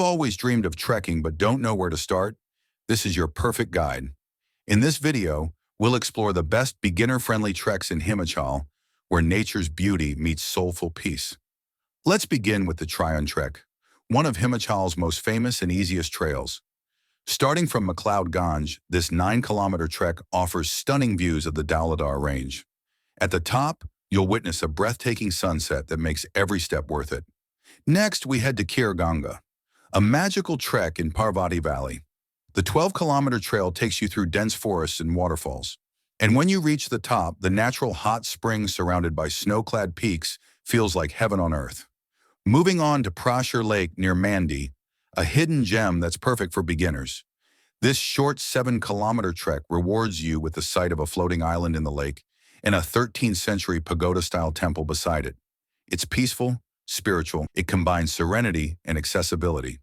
Always dreamed of trekking but don't know where to start? This is your perfect guide. In this video, we'll explore the best beginner-friendly treks in Himachal, where nature's beauty meets soulful peace. Let's begin with the Triund trek, one of Himachal's most famous and easiest trails. Starting from Ganj, this 9-kilometer trek offers stunning views of the Dauladar range. At the top, you'll witness a breathtaking sunset that makes every step worth it. Next, we head to Kheerganga, a magical trek in Parvati Valley. The 12-kilometer trail takes you through dense forests and waterfalls. And when you reach the top, the natural hot springs surrounded by snow-clad peaks feels like heaven on earth. Moving on to Prashur Lake near Mandi, a hidden gem that's perfect for beginners. This short 7-kilometer trek rewards you with the sight of a floating island in the lake and a 13th century pagoda-style temple beside it. It's peaceful, spiritual, it combines serenity and accessibility.